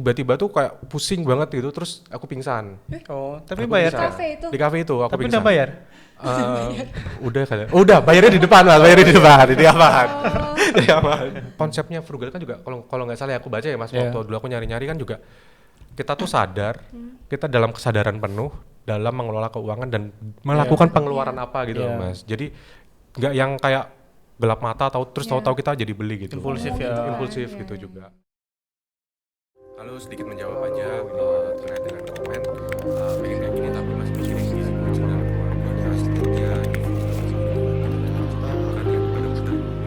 tiba-tiba tuh kayak pusing banget gitu, terus aku pingsan. Oh, tapi Aku bayar pingsan. kan? Kafe itu. Di kafe itu aku Tapi pingsan. udah bayar? Udah kayak. Udah, bayarnya di depan lah, bayarnya di depan. Ini aman. Ini aman. Konsepnya frugal kan juga kalau nggak salah ya aku baca ya Mas, waktu dulu aku nyari-nyari kan juga kita tuh sadar, kita dalam kesadaran penuh dalam mengelola keuangan dan melakukan pengeluaran apa gitu loh, Mas. Jadi nggak yang kayak gelap mata tahu-tahu kita jadi beli gitu. Impulsif ya. Impulsif gitu juga. Lalu sedikit menjawab aja terkait dengan komen pengen kayak gini tapi masih mikirin gizi gizi dan keluarga kerja gitu. Bukan yang benar-benar.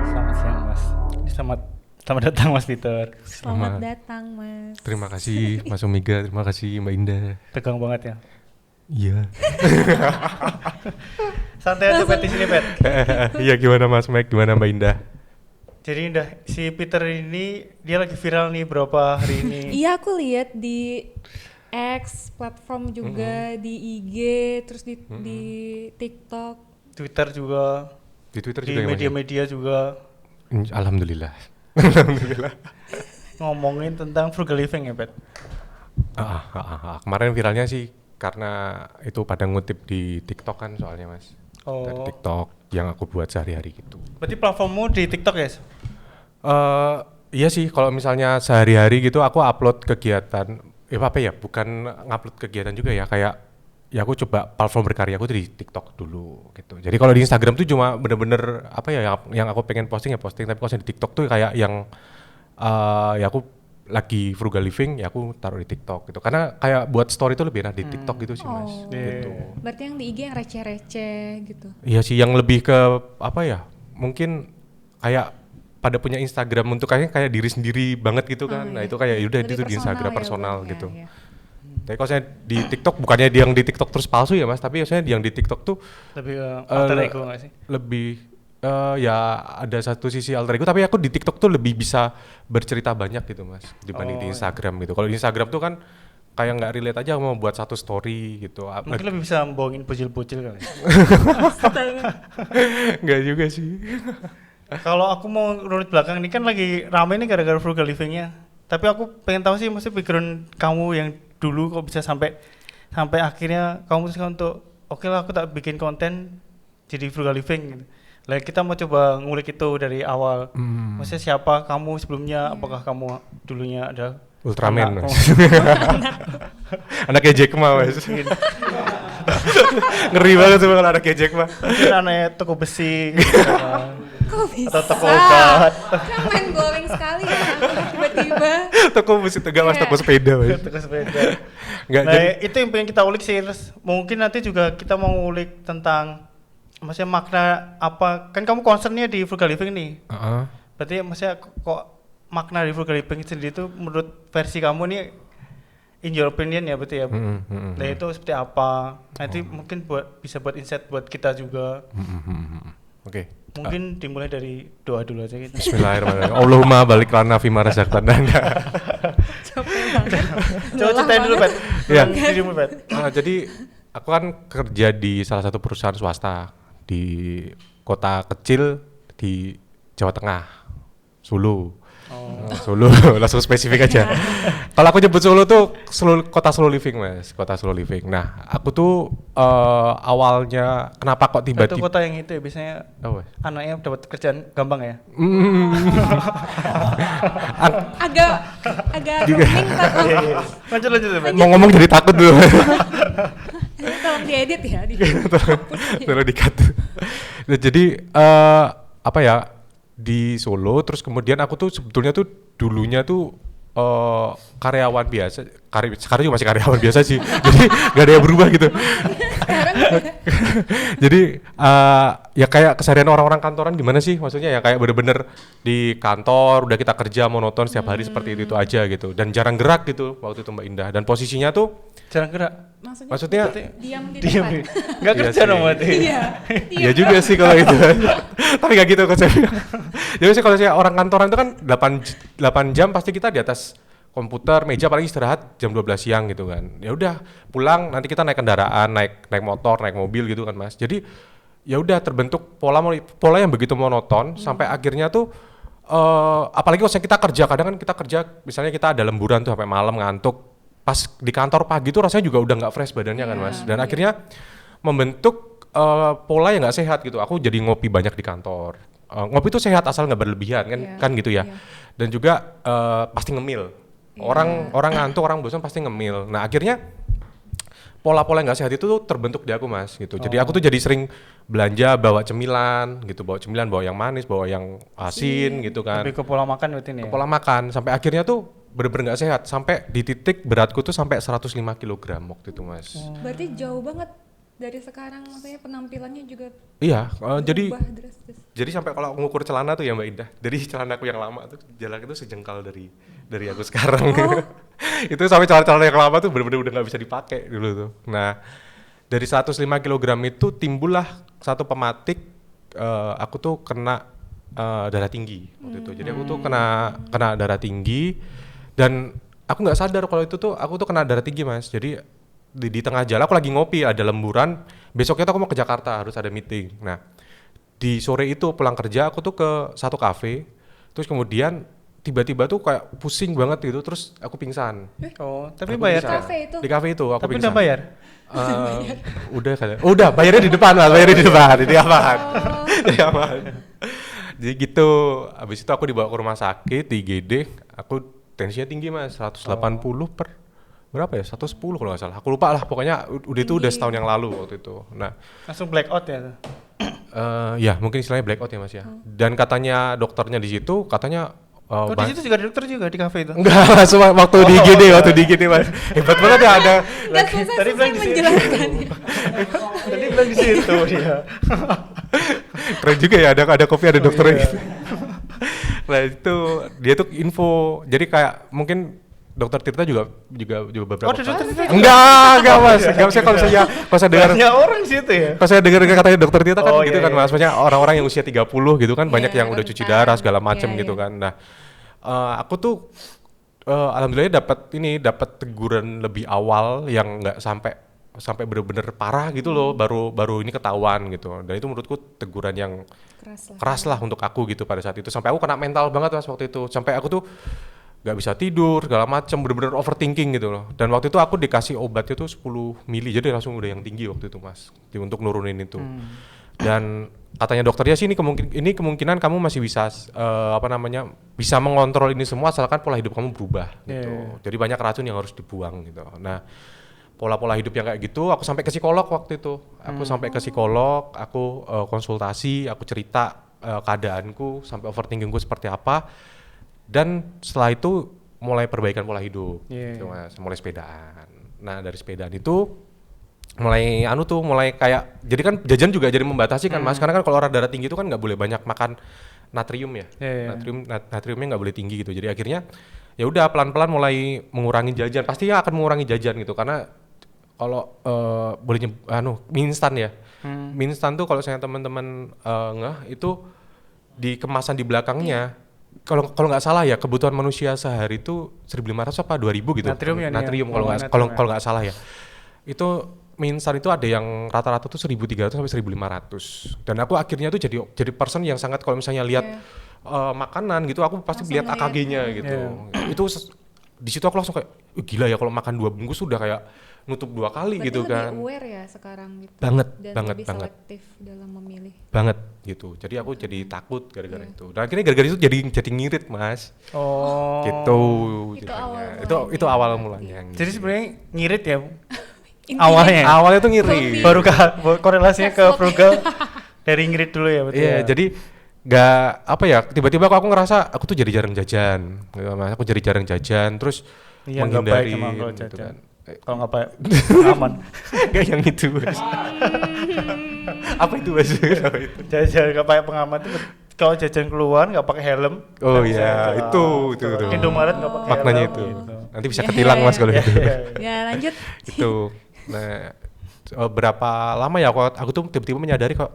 Selamat siang Mas. Selamat datang Mas Peter. Selamat datang Mas. Terima kasih Mas Omiga, terima kasih Mbak Indah. Tegang banget ya. Iya. Santai aja Pet di sini Pet. Iya gimana Mas Mike, gimana Mbak Indah? Jadi udah si Peter ini dia lagi viral nih berapa hari ini. Iya aku lihat di X platform juga, di IG, terus di TikTok. Twitter juga. Di Twitter Di juga ya, Mas, ya? media-media juga Alhamdulillah. Alhamdulillah. ngomongin tentang frugal living ya Pet. Kemarin viralnya sih karena itu pada ngutip di TikTok kan soalnya Mas. Oh. Dari TikTok yang aku buat sehari-hari gitu. Berarti platformmu di TikTok ya? Iya sih kalau misalnya sehari-hari gitu aku upload kegiatan apa ya, bukan ngupload kegiatan juga ya, kayak ya aku coba platform berkarya aku tuh di TikTok dulu gitu. Jadi kalau di Instagram tuh cuma bener-bener apa ya yang aku pengen posting ya posting, tapi kalau di TikTok tuh kayak yang ya aku lagi frugal living ya aku taruh di TikTok gitu. Karena kayak buat story itu lebih enak di TikTok gitu sih Mas. Oh. Gitu. Berarti yang di IG yang receh-receh gitu. Iya sih yang lebih ke apa ya? Mungkin kayak pada punya Instagram untuk kayak diri sendiri banget gitu kan. Nah, iya. itu kayak udah Lebih itu di Instagram ya, personal Bang, gitu. ya. Tapi kalau saya di TikTok bukannya yang di TikTok terus palsu ya Mas, tapi saya yang di TikTok tuh Lebih alter ego nggak sih? lebih ya ada satu sisi alter ego, tapi aku di TikTok tuh lebih bisa bercerita banyak gitu Mas dibanding di Instagram gitu. Kalau di Instagram tuh kan kayak nggak relate aja mau buat satu story gitu. Mungkin lebih bisa bohongin bocil-bocil kali. Nggak juga sih. Kalau aku mau runut belakang ini kan lagi rame nih gara-gara frugal livingnya. Tapi aku pengen tahu sih maksudnya background kamu yang dulu kok bisa sampai akhirnya kamu memutuskan untuk oke lah aku tak bikin konten jadi frugal living gitu. Lah kita mau coba ngulik itu dari awal. Maksudnya siapa kamu sebelumnya? Apakah kamu dulunya ada Ultraman anak? Mas. Anaknya Jack Ma Mas. Ngeri banget sih kalau anaknya Jack Ma. Mungkin anaknya toko besi gitu kan. Kok bisa? Atau toko obat. Kan main glowing sekali ya, tiba-tiba. Toko mesti tegak Mas, toko sepeda Mas. Toko sepeda. Nggak Nah jadi itu yang pengen kita ulik sih. Terus mungkin nanti juga kita mau ulik tentang maksudnya makna apa, kan kamu concernnya di frugal living nih. Berarti maksudnya kok makna di frugal living sendiri itu menurut versi kamu nih in your opinion ya berarti ya. Nah itu seperti apa? Nanti mungkin bisa buat insight buat kita juga. Oke. Mungkin dimulai dari doa dulu aja gitu. Bismillahirrahmanirrahim. Allahumma balik lana fima razaqtana. Capek banget. Coba ceritain dulu Pat. Iya. Dirimu Pat. Jadi aku kan kerja di salah satu perusahaan swasta di kota kecil di Jawa Tengah, Solo. Solo, langsung spesifik aja. Kalau aku nyebut Solo tuh kota slow living Mas, kota slow living. Nah, aku tuh awalnya kenapa kok Itu tiba-tiba kota yang itu ya biasanya anaknya dapat kerjaan gampang ya. Agak roaming Pak. Lanjut Pat. mau ngomong jadi takut dulu. Tolong diedit ya. Tolong di-cut. Nah, jadi apa ya, di Solo terus kemudian aku tuh sebetulnya tuh dulunya tuh karyawan biasa, sekarang juga masih karyawan biasa sih. Jadi gak ada yang berubah gitu. Jadi ya kayak keseharian orang-orang kantoran gimana sih, maksudnya ya kayak bener-bener di kantor udah kita kerja monoton setiap hari seperti itu aja gitu, dan jarang gerak gitu waktu itu Mbak Indah, dan posisinya tuh Jarang gerak. maksudnya diam di Diam. tempat. Enggak Iya kerja sih. dong berarti. Iya. ya juga sih kalau itu. Tapi gak gitu konsepnya. Jadi sih kalau saya orang kantoran itu kan 8 jam pasti kita di atas komputer, meja, paling istirahat jam 12 siang gitu kan. Ya udah pulang nanti kita naik kendaraan, naik motor, naik mobil gitu kan Mas. Jadi ya udah terbentuk pola yang begitu monoton sampai akhirnya tuh apalagi kalau kita kerja, kadang kan kita kerja misalnya kita ada lemburan tuh sampai malam ngantuk. Pas di kantor pagi tuh rasanya juga udah nggak fresh badannya kan Mas. Dan akhirnya membentuk pola yang nggak sehat gitu. Aku jadi ngopi banyak di kantor. Ngopi itu sehat asal nggak berlebihan kan gitu ya. Dan juga pasti ngemil. Orang ngantuk, orang bosan pasti ngemil. Nah akhirnya pola-pola yang nggak sehat itu tuh terbentuk di aku Mas gitu. Jadi aku tuh jadi sering belanja bawa cemilan gitu, bawa yang manis, bawa yang asin gitu kan. Lebih ke pola makan berarti nih. Pola makan sampai akhirnya tuh bener-bener nggak sehat, sampai di titik beratku tuh sampai 105 kg waktu itu Mas. Berarti jauh banget dari sekarang, maksudnya penampilannya juga Iya, jadi berubah drastis. jadi sampai kalau aku ngukur celana tuh ya Mbak Indah, dari celana aku yang lama tuh jalan itu sejengkal dari aku sekarang. Itu sampai celana yang lama tuh bener-bener udah nggak bisa dipakai dulu tuh. Nah dari 105 kg itu timbullah satu pematik, aku tuh kena darah tinggi waktu itu. Jadi aku tuh kena darah tinggi. Dan aku nggak sadar kalau itu tuh aku tuh kena darah tinggi Mas. Jadi di tengah jalan aku lagi ngopi, ada lemburan. Besoknya tuh aku mau ke Jakarta, harus ada meeting. Nah di sore itu pulang kerja aku tuh ke satu kafe. Terus kemudian tiba-tiba tuh kayak pusing banget gitu. Terus aku pingsan. Oh, tapi Aku bayar pingsan. Kafe itu? Di kafe itu aku Tapi pingsan. udah bayar? Udah kan? Udah bayarnya di depan Mas, bayarnya di depan. Jadi aman. Jadi aman. Jadi gitu. Abis itu aku dibawa ke rumah sakit di IGD. Aku tensinya tinggi Mas, 180 per berapa ya? 110 kalau nggak salah. Aku lupa lah, pokoknya udah setahun yang lalu waktu itu. Nah, Langsung black out ya? ya mungkin istilahnya blackout ya Mas ya. Dan katanya dokternya di situ katanya Oh, di situ juga ada dokter juga di kafe itu? enggak Mas, waktu di IGD Mas. Hebat banget ya ada. Nggak Tadi selesai bilang di situ. menjelaskannya. Tadi bilang di situ dia. Keren juga ya, ada kopi ada dokternya gitu. Nah itu dia tuh info, jadi kayak mungkin dokter Tirta juga beberapa. Oh, ada dokter Tirta? Enggak Mas, enggak usah kalau saya dengar. Banyak orang di situ ya? Pas saya dengar katanya dokter Tirta kan Oh, gitu iya, kan iya. Mas, maksudnya orang-orang yang usia 30 gitu kan banyak yang udah cuci darah segala macem Iya, gitu iya. kan. Nah, aku tuh alhamdulillah dapat teguran lebih awal yang nggak sampai bener-bener parah gitu loh, baru ini ketahuan gitu. Dan itu menurutku teguran yang keras lah untuk aku gitu pada saat itu. Sampai aku kena mental banget Mas waktu itu. Sampai aku tuh nggak bisa tidur segala macem, bener-bener overthinking gitu loh. Dan waktu itu aku dikasih obatnya tuh 10 mili, jadi langsung udah yang tinggi waktu itu Mas, untuk nurunin itu. Dan katanya dokternya sih ini kemungkinan kamu masih bisa bisa mengontrol ini semua asalkan pola hidup kamu berubah gitu. Jadi banyak racun yang harus dibuang gitu. Nah pola-pola hidup yang kayak gitu, aku sampai ke psikolog waktu itu. Aku sampai ke psikolog, aku konsultasi, aku cerita keadaanku, sampai overthinkingku seperti apa. Dan setelah itu mulai perbaikan pola hidup, gitu Mas, mulai sepedaan. Nah dari sepedaan itu mulai kayak, jadi kan jajan juga jadi membatasi kan Mas, karena kan kalau orang darah tinggi itu kan nggak boleh banyak makan natrium ya, natriumnya nggak boleh tinggi gitu. Jadi akhirnya ya udah pelan-pelan mulai mengurangi jajan, pasti ya akan mengurangi jajan gitu, karena kalau boleh mie instan ya, mie instan tuh kalau saya teman-teman itu di kemasan di belakangnya, kalau nggak salah ya kebutuhan manusia sehari itu 1.500 apa 2.000 gitu. Natrium kalau nggak salah ya. Itu mie instan itu ada yang rata-rata tuh 1.300 sampai 1.500. Dan aku akhirnya tuh jadi person yang sangat kalau misalnya lihat makanan gitu, aku pasti lihat AKG-nya gitu. Itu di situ aku langsung kayak gila ya, kalau makan 2 bungkus sudah kayak nutup 2 kali. Berarti gitu kan. Lebih aware ya sekarang gitu. Banget, dan lebih selektif dalam memilih. Banget gitu. Jadi aku jadi takut gara-gara itu. Dan akhirnya gara-gara itu jadi ngirit Mas. Oh. Gitu. Itu awal mulanya. mulanya. Jadi sebenarnya ngirit ya? Intinya Awalnya tuh ngiri. baru korelasinya ke frugal dari ngirit dulu ya betul. Iya, jadi nggak apa ya, tiba-tiba aku ngerasa aku tuh jadi jarang jajan. Mas, aku jadi jarang jajan, terus menghindari gitu kan. Kalau nggak baik aman. Gak yang itu Mas. Apa itu Mas? Jajan nggak pakai pengaman itu kalau jajan keluar nggak pakai helm. Oh iya, itu. Indomaret nggak pakai maknanya helm. itu. Gitu. Nanti bisa ketilang Mas kalau itu. Ya lanjut. Itu. Nah, berapa lama ya aku tuh tiba-tiba menyadari kok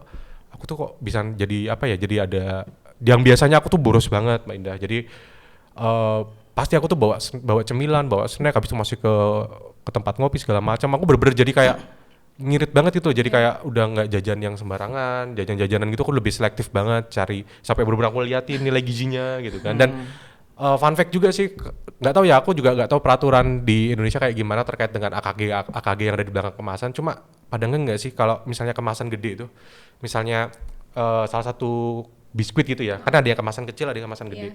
aku tuh kok bisa jadi apa ya? Jadi ada yang biasanya aku tuh boros banget Mbak Indah. Jadi pasti aku tuh bawa cemilan, bawa snack, habis itu masih ke tempat ngopi segala macam. Aku bener-bener jadi kayak ngirit banget itu, jadi kayak udah nggak jajan yang sembarangan, jajan-jajanan gitu aku lebih selektif banget cari, sampai bener-bener aku liatin nilai gizinya gitu kan. Dan fun fact juga sih, nggak tahu ya, aku juga nggak tahu peraturan di Indonesia kayak gimana terkait dengan AKG yang ada di belakang kemasan. Cuma pada nggak sih kalau misalnya kemasan gede itu, misalnya salah satu biskuit gitu ya, kan ada yang kemasan kecil, ada yang kemasan gede.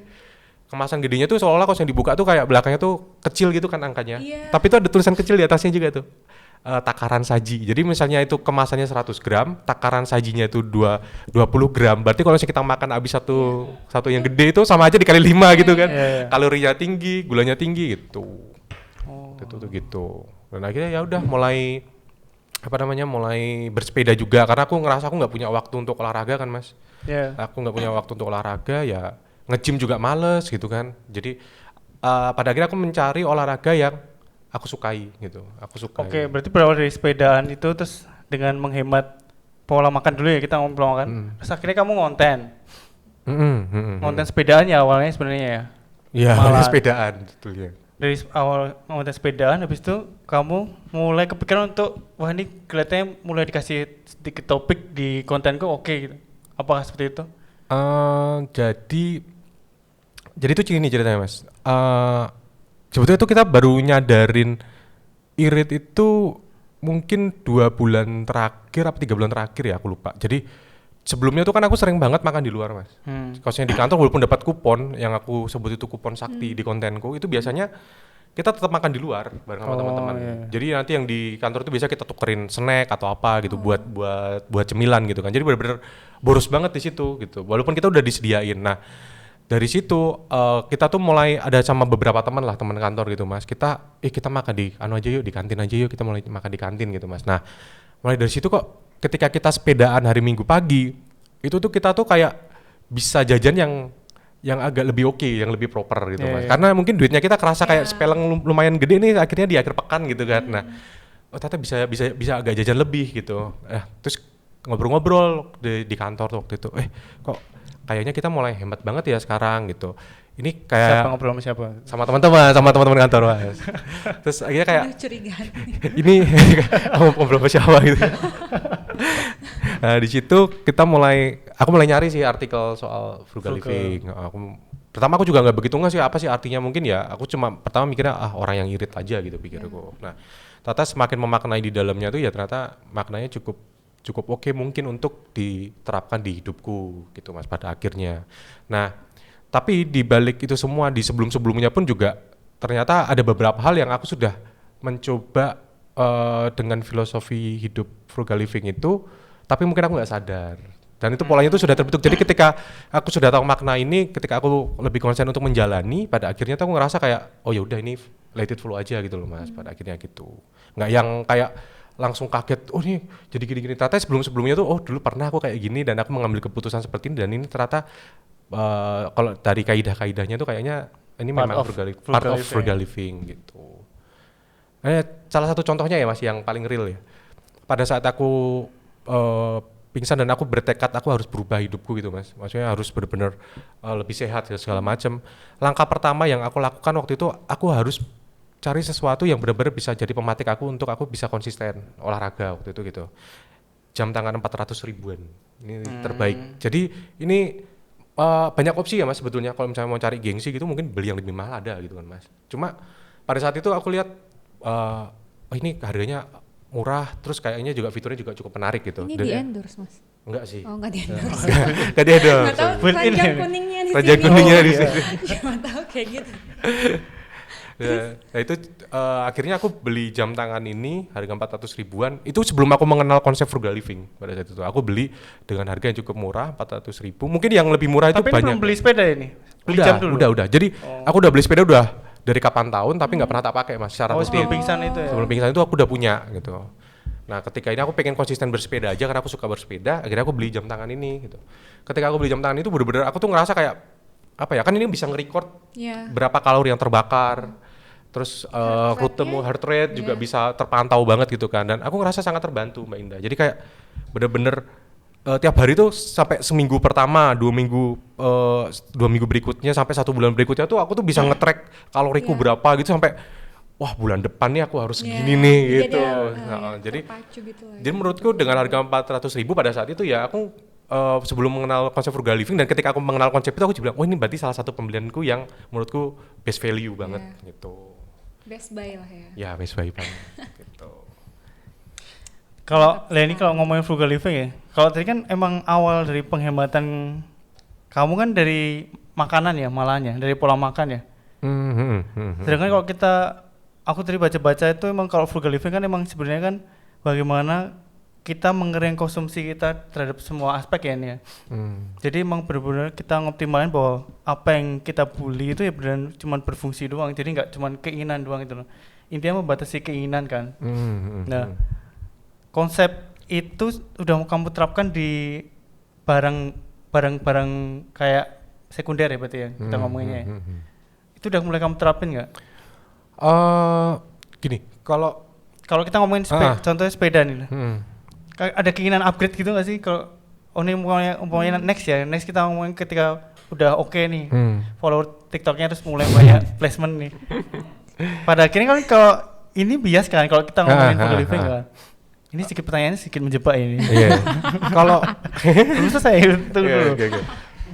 Kemasan gedenya tuh seolah-olah kalau yang dibuka tuh kayak belakangnya tuh kecil gitu kan angkanya. Tapi itu ada tulisan kecil di atasnya juga tuh. Takaran saji. Jadi misalnya itu kemasannya 100 gram, takaran sajinya itu 20 gram. Berarti kalau kita makan habis satu yang gede itu sama aja dikali 5 gitu kan. Kalorinya tinggi, gulanya tinggi gitu. Gitu. Dan akhirnya ya udah mulai bersepeda juga, karena aku ngerasa aku nggak punya waktu untuk olahraga kan Mas. Aku nggak punya waktu untuk olahraga, ya nge-gym juga males gitu kan. Jadi pada akhirnya aku mencari olahraga yang aku sukai gitu. Oke, berarti berawal dari sepedaan itu terus dengan menghemat pola makan dulu ya, kita ngomong pola makan. Terus akhirnya kamu ngonten. Ngonten sepedaan ya awalnya sebenarnya ya. Iya, sepedaan betul ya. Dari awal ngonten sepedaan, habis itu kamu mulai kepikiran untuk wah ini kelihatannya mulai dikasih sedikit topik di kontenku, oke gitu. Apakah seperti itu? Jadi itu gini ceritanya Mas. Sebetulnya itu kita baru nyadarin irit itu mungkin 2 bulan terakhir apa 3 bulan terakhir ya, aku lupa. Jadi sebelumnya tuh kan aku sering banget makan di luar Mas. Kalau di kantor walaupun dapat kupon yang aku sebut itu kupon sakti di kontenku, itu biasanya kita tetap makan di luar bareng sama teman-teman. Jadi nanti yang di kantor itu biasa kita tukerin snack atau apa gitu buat cemilan gitu kan. Jadi benar-benar boros banget di situ gitu. Walaupun kita udah disediain. Nah, dari situ kita tuh mulai ada sama beberapa teman kantor gitu Mas. Kita makan di di kantin aja yuk, kita mulai makan di kantin gitu Mas. Nah, mulai dari situ kok ketika kita sepedaan hari Minggu pagi, itu tuh kita tuh kayak bisa jajan yang agak lebih oke, yang lebih proper gitu Mas. Karena mungkin duitnya kita kerasa kayak sepeleng lumayan gede nih akhirnya di akhir pekan gitu kan. Nah, ternyata bisa agak jajan lebih gitu. Terus ngobrol-ngobrol di kantor tuh waktu itu. Kok kayaknya kita mulai hemat banget ya sekarang gitu. Ini kayak siapa ngobrol sama siapa? Sama teman-teman kantor Mas. Terus akhirnya kayak curigaan. Ini ngobrol sama siapa gitu. Nah, di situ aku mulai nyari sih artikel soal frugal living. Pertama aku juga nggak begitu nggak sih apa sih artinya, mungkin ya aku cuma pertama mikirnya orang yang irit aja gitu pikirku. Nah, ternyata semakin memaknai di dalamnya tuh ya ternyata maknanya cukup oke mungkin untuk diterapkan di hidupku gitu Mas pada akhirnya. Nah, tapi di balik itu semua di sebelumnya pun juga ternyata ada beberapa hal yang aku sudah mencoba dengan filosofi hidup frugal living itu, tapi mungkin aku nggak sadar. Dan itu polanya itu sudah terbentuk. Jadi ketika aku sudah tahu makna ini, ketika aku lebih konsen untuk menjalani, pada akhirnya tuh aku ngerasa kayak oh ya udah ini let it flow aja gitu loh Mas. Pada akhirnya gitu. Nggak yang kayak langsung kaget, oh ini jadi gini-gini. Ternyata sebelumnya tuh dulu pernah aku kayak gini dan aku mengambil keputusan seperti ini, dan ini ternyata kalau dari kaidah-kaidahnya tuh kayaknya ini memang part of frugal living gitu. Salah satu contohnya ya Mas yang paling real ya. Pada saat aku pingsan dan aku bertekad aku harus berubah hidupku gitu Mas. Maksudnya harus benar-benar lebih sehat segala macam. Langkah pertama yang aku lakukan waktu itu, aku harus cari sesuatu yang benar-benar bisa jadi pematik aku untuk aku bisa konsisten olahraga waktu itu gitu. Jam tangan 400 ribuan. Ini terbaik. Jadi ini banyak opsi ya Mas sebetulnya. Kalau misalnya mau cari gengsi gitu mungkin beli yang lebih mahal ada gitu kan Mas. Cuma pada saat itu aku lihat ini harganya murah, terus kayaknya juga fiturnya juga cukup menarik gitu. Ini di endorse Mas? Enggak sih. Oh enggak di endorse. Enggak di endorse. Enggak tahu keranjang kuningnya di sini. Keranjang kuningnya di sini. Cuma tahu kayak gitu. Nah itu akhirnya aku beli jam tangan ini harga 400 ribuan. Itu sebelum aku mengenal konsep frugal living pada saat itu. Aku beli dengan harga yang cukup murah, 400 ribu. Mungkin yang lebih murah itu banyak. Tapi belum beli sepeda ini? Beli jam dulu? Udah. Jadi aku udah beli sepeda udah dari kapan tahun, tapi nggak pernah tak pakai Mas secara rutin. Sebelum pingsan itu ya? Sebelum pingsan itu aku udah punya gitu. Nah ketika ini aku pengen konsisten bersepeda aja karena aku suka bersepeda, akhirnya aku beli jam tangan ini gitu. Ketika aku beli jam tangan itu bener-bener aku tuh ngerasa kayak apa ya, kan ini bisa nge-record berapa kalori yang terbakar, terus rutemu heart rate juga bisa terpantau banget gitu kan, dan aku ngerasa sangat terbantu Mbak Indah. Jadi kayak bener-bener tiap hari tuh sampai seminggu pertama, 2 minggu berikutnya sampai 1 bulan berikutnya tuh aku tuh bisa nge-track kaloriku berapa gitu sampai wah bulan depan nih aku harus segini nih gitu. Jadi terpacu gitu lah. jadi menurutku dengan harga 400.000 pada saat itu ya aku sebelum mengenal konsep frugal living dan ketika aku mengenal konsep itu aku juga bilang, oh ini berarti salah satu pembelianku yang menurutku best value banget gitu. Best buy lah ya. Ya best value banget gitu. Kalau Leni kalau ngomongin frugal living ya, kalau tadi kan emang awal dari penghematan kamu kan dari makanan ya malahnya, dari pola makan ya. Sedangkan kalau aku tadi baca-baca itu emang kalau frugal living kan emang sebenarnya kan bagaimana kita mengering konsumsi kita terhadap semua aspek ya ini ya. Jadi emang benar-benar kita ngoptimalin bahwa apa yang kita beli itu ya benar cuma berfungsi doang. Jadi nggak cuma keinginan doang itu loh. Intinya membatasi keinginan kan. Nah, konsep itu udah kamu terapkan di barang-barang kayak sekunder ya berarti ya kita ngomonginnya ya. Itu udah mulai kamu terapin nggak? Gini, kalau kita ngomongin contohnya sepeda nih lah. Ada keinginan upgrade gitu nggak sih? Kalau ini umpamanya next kita ngomongin ketika udah oke nih, follower TikToknya terus mulai banyak placement nih. Pada akhirnya kan kalau ini bias kan kalau kita ngomongin frugal living kan. Ini sedikit pertanyaannya sedikit menjebak ini. Iya. Kalau belum selesai tunggu dulu.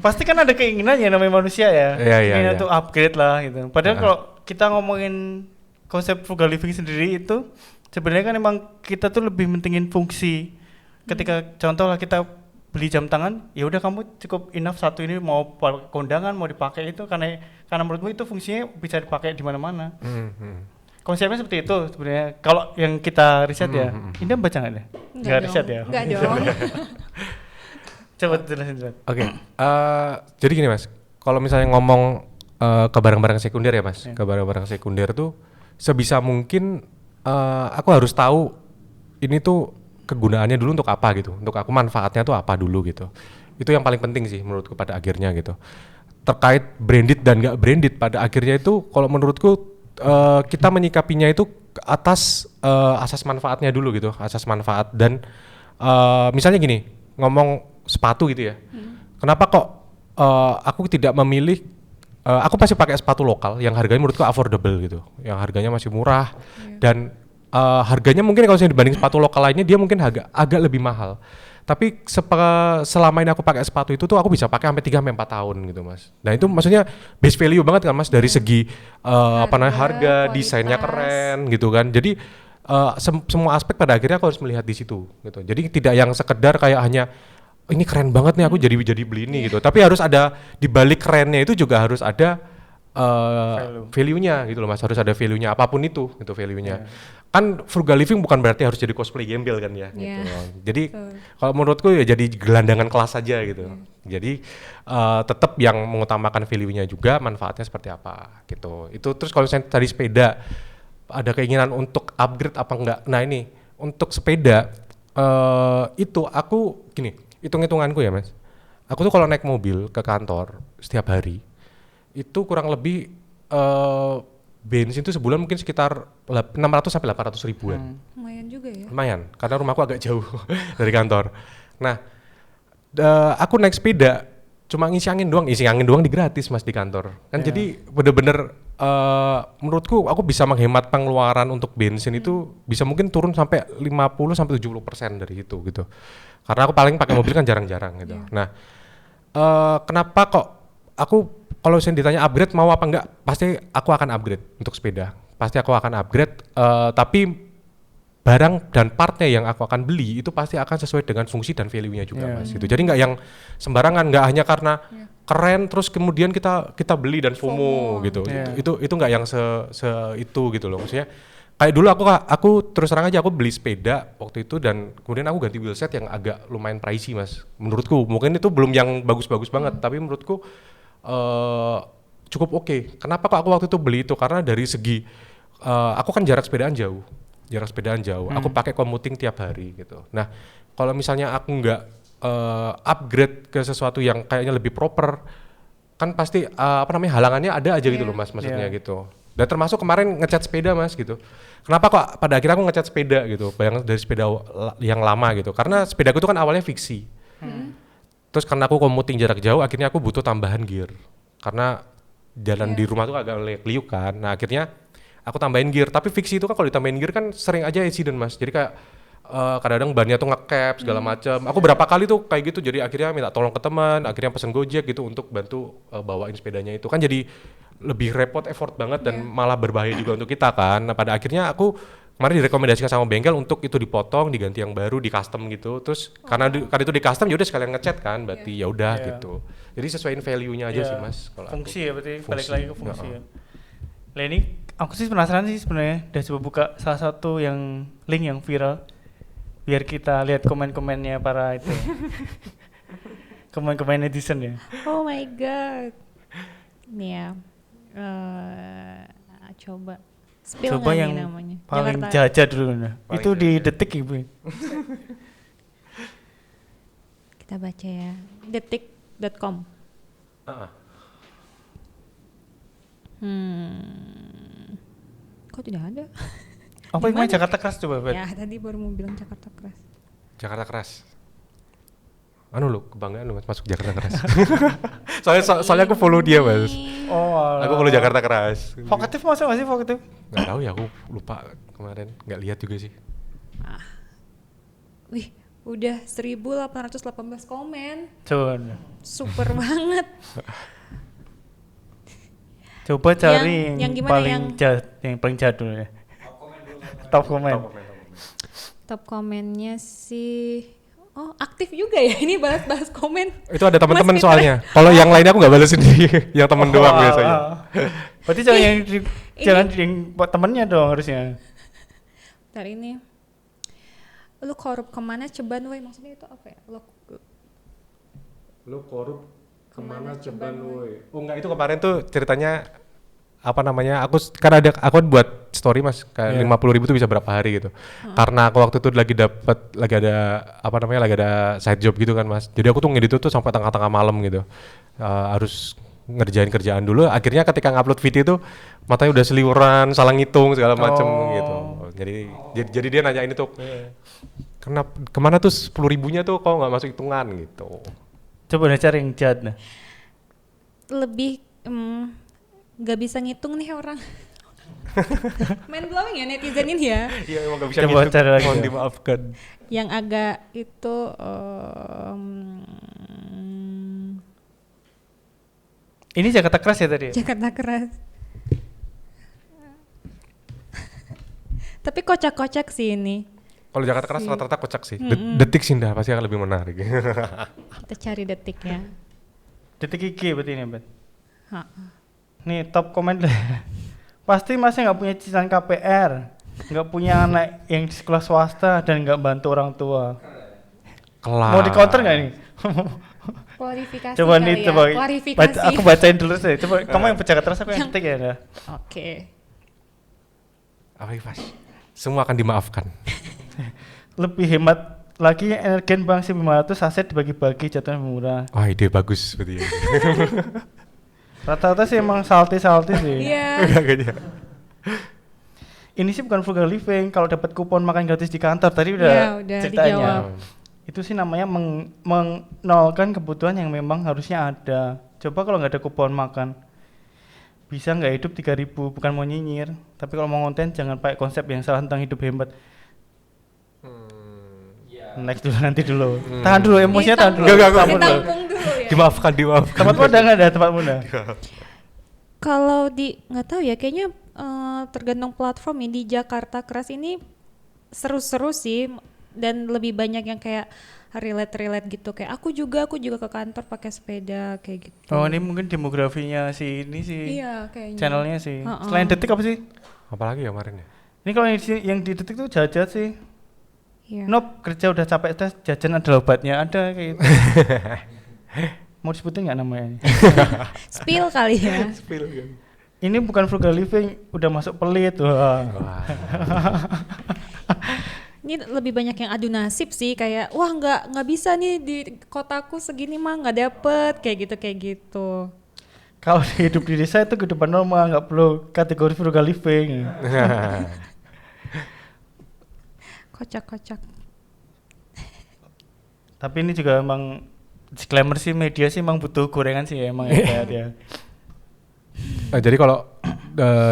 Pasti kan ada keinginan ya namanya manusia ya. Keinginan untuk upgrade lah gitu. Padahal kalau kita ngomongin konsep frugal living sendiri itu sebenarnya kan emang kita tuh lebih mentingin fungsi. Ketika contoh lah kita beli jam tangan, ya udah kamu cukup enough satu ini mau kondangan mau dipakai itu karena menurutmu itu fungsinya bisa dipakai di mana-mana. Konsepnya seperti itu sebenarnya. Kalau yang kita riset ya, Indah baca nggak deh? Nggak riset ya? Nggak dong. Coba jelasin. Oke, jadi gini mas, kalau misalnya ngomong ke barang-barang sekunder ya mas, ke barang-barang sekunder tuh sebisa mungkin aku harus tahu ini tuh kegunaannya dulu untuk apa gitu, untuk aku manfaatnya tuh apa dulu gitu. Itu yang paling penting sih menurutku pada akhirnya gitu. Terkait branded dan nggak branded pada akhirnya itu kalau menurutku kita menyikapinya itu atas asas manfaatnya dulu gitu, asas manfaat dan misalnya gini, ngomong sepatu gitu ya. Kenapa kok aku tidak memilih aku pasti pakai sepatu lokal yang harganya menurutku affordable gitu, yang harganya masih murah dan harganya mungkin kalau saya dibanding sepatu lokal lainnya dia mungkin agak lebih mahal. Tapi selama ini aku pakai sepatu itu tuh aku bisa pakai sampai 3-4 tahun gitu mas. Nah itu maksudnya base value banget kan mas dari segi harga, desainnya keren gitu kan. Jadi semua aspek pada akhirnya aku harus melihat di situ gitu. Jadi tidak yang sekedar kayak hanya ini keren banget nih aku jadi beli ini gitu. Tapi harus ada di balik kerennya itu juga harus ada value-nya gitu loh mas, harus ada value-nya apapun itu gitu value-nya. Kan frugal living bukan berarti harus jadi cosplay gembel kan ya gitu. Jadi kalau menurutku ya jadi gelandangan kelas aja gitu. Jadi tetap yang mengutamakan value-nya juga manfaatnya seperti apa gitu. Itu terus kalau misalnya tadi sepeda ada keinginan untuk upgrade apa enggak. Nah ini untuk sepeda itu aku gini, hitung-hitunganku ya mas. Aku tuh kalau naik mobil ke kantor setiap hari itu kurang lebih bensin itu sebulan mungkin sekitar 600 sampai 800 ribuan. Lumayan juga ya. Lumayan, karena rumahku agak jauh dari kantor. Nah, aku naik sepeda cuma ngisi angin doang di gratis mas di kantor. Kan jadi bener-bener menurutku aku bisa menghemat pengeluaran untuk bensin itu bisa mungkin turun sampai 50 sampai 70% dari itu gitu. Karena aku paling pakai mobil kan jarang-jarang gitu. Nah, kenapa kok aku kalau saya ditanya upgrade mau apa enggak, pasti aku akan upgrade untuk sepeda. Pasti aku akan upgrade, tapi barang dan partnya yang aku akan beli itu pasti akan sesuai dengan fungsi dan value-nya juga mas. Gitu. Jadi nggak yang sembarangan, nggak hanya karena keren terus kemudian kita beli dan FOMO gitu. Itu nggak yang itu gitu loh. Maksudnya kayak dulu aku terus terang aja aku beli sepeda waktu itu dan kemudian aku ganti wheelset yang agak lumayan pricey mas. Menurutku mungkin itu belum yang bagus-bagus banget, tapi menurutku cukup oke. Kenapa kok aku waktu itu beli itu? Karena dari segi aku kan jarak sepedaan jauh. Aku pakai commuting tiap hari gitu. Nah, kalau misalnya aku nggak upgrade ke sesuatu yang kayaknya lebih proper, kan pasti halangannya ada aja gitu loh mas, maksudnya gitu. Dan termasuk kemarin ngecat sepeda mas gitu. Kenapa kok pada akhirnya aku ngecat sepeda gitu? Bayangin dari sepeda yang lama gitu. Karena sepedaku itu kan awalnya fiksi. Terus karena aku commuting jarak jauh, akhirnya aku butuh tambahan gear. Karena jalan di rumah tuh agak liuk kan. Nah akhirnya aku tambahin gear. Tapi fiksi itu kan kalau ditambahin gear kan sering aja accident mas. Jadi kayak kadang-kadang bannya tuh nge-cap segala macam. Aku berapa kali tuh kayak gitu. Jadi akhirnya minta tolong ke teman. Akhirnya pesen Gojek gitu untuk bantu bawain sepedanya itu. Kan jadi lebih repot, effort banget dan malah berbahaya juga untuk kita kan. Nah pada akhirnya aku kemarin direkomendasikan sama bengkel untuk itu dipotong, diganti yang baru, di custom gitu. Terus karena itu di custom ya udah sekalian ngecat kan, berarti ya udah gitu. Jadi sesuaiin value-nya aja sih mas. Kalau Fungsi ya berarti balik Fungsi, lagi ke fungsi ya. Lah ini aku sih penasaran sih sebenarnya. Udah coba buka salah satu yang link yang viral. Biar kita lihat komen-komennya para itu. Komen-komen netizen ya. Oh my god. Nih ya. Coba. Spill Coba nggak yang nih namanya? paling Jakarta. jajah dulu nah. Paling Itu di jajah. detik ibu. Kita baca ya. Detik.com. Kok tidak ada? Apa yang main Jakarta Keras coba, Bet? Ya tadi baru mau bilang Jakarta Keras. Jakarta Keras. Anu lu, kebanggaan lu mas masuk Jakarta Keras. soalnya aku follow dia mas. Oh, Aku follow Jakarta Keras. Vokatif masuk nggak sih vokatif? Nggak tahu ya, aku lupa kemarin, nggak lihat juga sih. Wih, udah 1818 komen. Coba. Super banget. Coba cari yang gimana yang paling jadul ya. Top komen. Top komennya sih. Oh, aktif juga ya ini bahas-bahas komen. Itu ada teman-teman Mas Peter. soalnya. Kalau yang lainnya aku nggak balas sendiri, yang temen doang biasanya. Berarti jangan yang jangan yang buat temennya dong harusnya. Bentar ini. Lu korup kemana ceban woi, maksudnya itu apa ya? Lu korup kemana ceban woi? Oh enggak, itu kemarin tuh ceritanya apa namanya? Aku buat story mas, kayak 50.000 tuh bisa berapa hari gitu. Karena aku waktu itu lagi ada side job gitu kan mas. Jadi aku tuh ngedit tuh sampai tengah-tengah malam gitu. Harus ngerjain kerjaan dulu. Akhirnya ketika ngupload video itu matanya udah seliuran, salah ngitung segala macem gitu. Jadi dia nanyain itu. Kemana tuh 10.000-nya tuh kok nggak masuk hitungan gitu. Coba deh cari yang jahat nah. Lebih nggak bisa ngitung nih orang. Main blowing ya netizen ini ya. Iya emang nggak bisa Coba ngitung. cari lagi. Mohon dimaafkan. Yang agak itu Ini Jakarta Keras ya tadi? Jakarta Keras. Tapi kocak-kocak sih ini. Kalau Jakarta Keras rata-rata kocak sih. Detik Sinda pasti akan lebih menarik. Kita cari detik ya. Detik IG berarti ini, Bet. Ha. Nih top komen deh. Pasti masnya nggak punya cicilan KPR, nggak punya anak yang di sekolah swasta dan nggak bantu orang tua. Kelar. Mau di counter nggak nih? Klarifikasi Coba kali nih, ya. coba Klarifikasi. aku bacain dulu sih. Coba kamu yang pecah terus aku yang detik ya. Nah. Oke. Apa Mas? Semua akan dimaafkan. Lebih hemat lagi Energen Bang 500 aset dibagi-bagi jatuhnya murah. Wah ide bagus seperti ini. Rata-rata sih emang salty sih. Iya. Ini sih bukan frugal living. Kalau dapat kupon makan gratis di kantor tadi Iya, udah udah ceritanya. dijawab. Itu sih namanya menolkan kebutuhan yang memang harusnya ada. Coba kalau nggak ada kupon makan, bisa nggak hidup 3.000, bukan mau nyinyir. Tapi kalau mau konten jangan pakai konsep yang salah tentang hidup hemat. Next dulu nanti dulu. Tahan dulu emosinya, tahan dulu. Enggak. Ditampung dulu ya. Dimaafkan. Tempatmu ada nggak ada tempatmu ada? Kalau nggak tahu ya, kayaknya tergantung platform ya. Di Jakarta Keras ini seru-seru sih, dan lebih banyak yang kayak relate gitu, kayak aku juga ke kantor pakai sepeda kayak gitu. Oh ini mungkin demografinya si ini sih. Iya kayaknya. Channelnya sih. Ha-ha. Selain detik apa sih? Apalagi ya kemarin ya? Ini kalau yang di detik tuh jahat sih. Iya. Nope, kerja udah capek tes, jajan adalah obatnya, ada kayak gitu. Mau disebutin nggak namanya? Spill kali ya. Ini bukan frugal living, udah masuk pelit. Wah. Ini lebih banyak yang adu nasib sih, kayak wah nggak bisa nih di kotaku segini mah nggak dapet kayak gitu. Kalau hidup di desa itu kehidupan normal, nggak perlu kategori frugal living. Kocak. Tapi ini juga emang disclaimer sih, media sih emang butuh gorengan sih ya, emang ya. Ya. Jadi kalau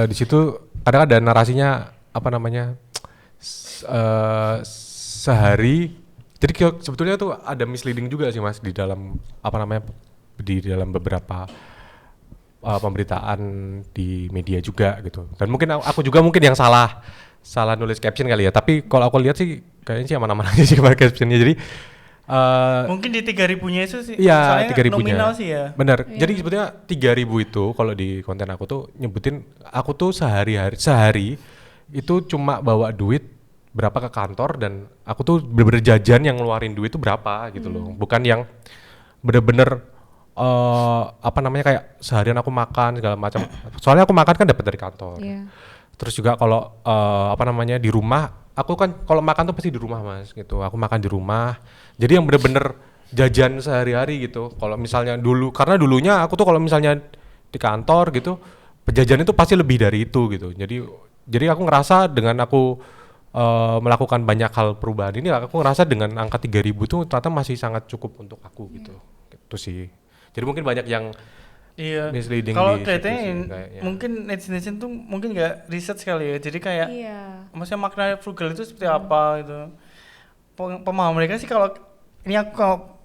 di situ kadang ada narasinya apa namanya sehari. Jadi sebetulnya tuh ada misleading juga sih Mas di dalam apa namanya di dalam beberapa pemberitaan di media juga gitu. Dan mungkin aku juga mungkin yang salah nulis caption kali ya. Tapi kalau aku lihat sih kayaknya sih aman-aman aja sih kemarin captionnya. Jadi Mungkin di 3.000-nya itu sih, iya, soalnya 3.000-nya. nominal sih ya. Bener. Iya. Jadi sebetulnya 3.000 itu kalau di konten aku tuh nyebutin aku tuh sehari itu cuma bawa duit berapa ke kantor dan aku tuh bener-bener jajan yang ngeluarin duit itu berapa gitu loh. Bukan yang bener-bener apa namanya kayak seharian aku makan segala macam. Soalnya aku makan kan dapat dari kantor. Iya. Terus juga kalau apa namanya di rumah, aku kan kalau makan tuh pasti di rumah Mas gitu. Aku makan di rumah. Jadi yang bener-bener jajan sehari-hari gitu. Kalau misalnya dulu, karena dulunya aku tuh kalau misalnya di kantor gitu, penjajan itu pasti lebih dari itu gitu. Jadi aku ngerasa dengan aku melakukan banyak hal perubahan ini, aku ngerasa dengan angka 3.000 tuh ternyata masih sangat cukup untuk aku gitu. Gitu sih. Jadi mungkin banyak yang Iya. misleading Kalau di situ kelihatannya sih, kayaknya. mungkin netizen tuh mungkin nggak riset sekali ya. Jadi kayak Iya. maksudnya makna frugal itu seperti apa gitu. Pemahaman mereka sih kalau ini aku kalau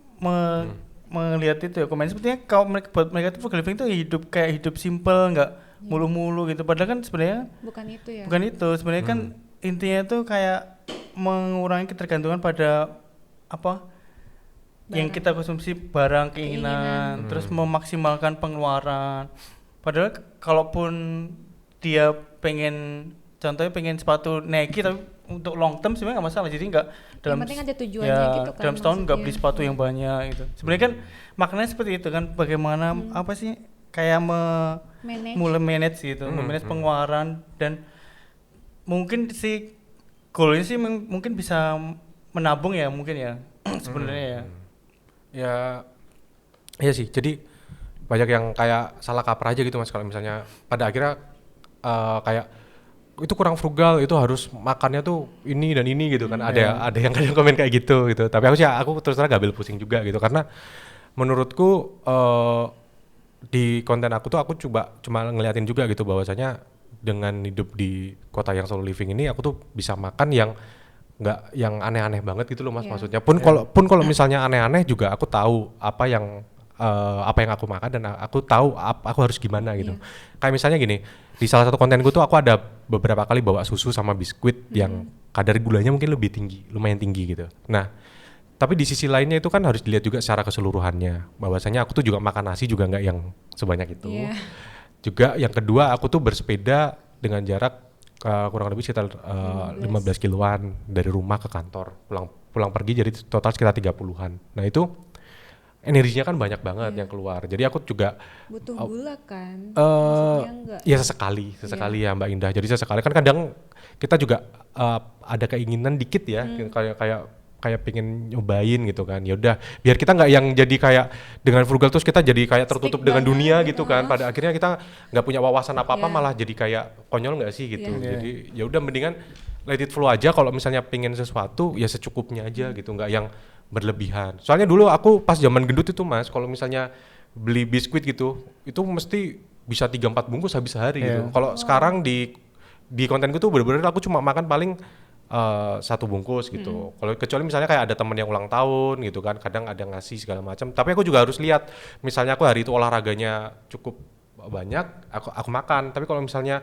melihat itu ya komen sepertinya kalau mereka buat mereka itu frugal living itu hidup kayak hidup simple, nggak mulu-mulu gitu. Padahal kan sebenarnya Bukan itu ya. bukan itu. Sebenarnya kan intinya itu kayak mengurangi ketergantungan pada apa yang Barang. kita konsumsi, barang keinginan, terus memaksimalkan pengeluaran. Padahal kalaupun dia pengen, contohnya pengen sepatu Nike tapi untuk long term sebenarnya nggak masalah. Jadi nggak dalam penting ada tujuannya ya, gitu kan dalam setahun nggak beli maksudnya. sepatu yang banyak gitu. Sebenarnya kan maknanya seperti itu kan, bagaimana apa sih kayak Manage. mulai manage gitu, manage pengeluaran dan mungkin si goalnya sih mungkin bisa menabung ya mungkin ya sebenarnya ya. Ya, iya sih. Jadi banyak yang kayak salah kaprah aja gitu Mas kalau misalnya pada akhirnya kayak itu kurang frugal, itu harus makannya tuh ini dan ini gitu kan. Ada yang kadang komen kayak gitu. Tapi aku terus terang gak ambil pusing juga gitu karena menurutku di konten aku tuh aku cuma ngeliatin juga gitu bahwasanya dengan hidup di kota yang solo living ini aku tuh bisa makan yang nggak yang aneh-aneh banget gitu loh Mas. Iya. Maksudnya kalau misalnya aneh-aneh juga aku tahu apa yang aku makan dan aku tahu aku harus gimana gitu. Kayak misalnya gini, di salah satu kontenku tuh aku ada beberapa kali bawa susu sama biskuit yang kadar gulanya mungkin lebih tinggi, lumayan tinggi gitu. Nah, tapi di sisi lainnya itu kan harus dilihat juga secara keseluruhannya. Bahwasanya aku tuh juga makan nasi juga nggak yang sebanyak itu. Iya. Juga yang kedua aku tuh bersepeda dengan jarak kurang lebih sekitar 15 kiloan dari rumah ke kantor. Pulang pergi jadi total sekitar 30-an. Nah, itu energinya kan banyak banget yang keluar. Jadi aku juga Butuh gula kan. Maksudnya enggak. ya sesekali ya Mbak Indah. Jadi sesekali kan kadang kita juga ada keinginan dikit ya, kayak pengen nyobain gitu kan. Ya udah, biar kita nggak yang jadi kayak dengan frugal terus kita jadi kayak tertutup Stick dengan banget, dunia gitu kan. Pada akhirnya kita nggak punya wawasan apa-apa Iya. malah jadi kayak konyol nggak sih gitu. Iya. Jadi ya udah mendingan let it flow aja. Kalau misalnya pengen sesuatu ya secukupnya aja gitu, nggak yang berlebihan. Soalnya dulu aku pas zaman gendut itu Mas, kalau misalnya beli biskuit gitu, itu mesti bisa 3-4 bungkus habis sehari gitu. Kalau sekarang di kontenku tuh bener-bener aku cuma makan paling 1 bungkus gitu. Kalau kecuali misalnya kayak ada temen yang ulang tahun gitu kan, kadang ada ngasih segala macam. Tapi aku juga harus lihat, misalnya aku hari itu olahraganya cukup banyak, aku makan. Tapi kalau misalnya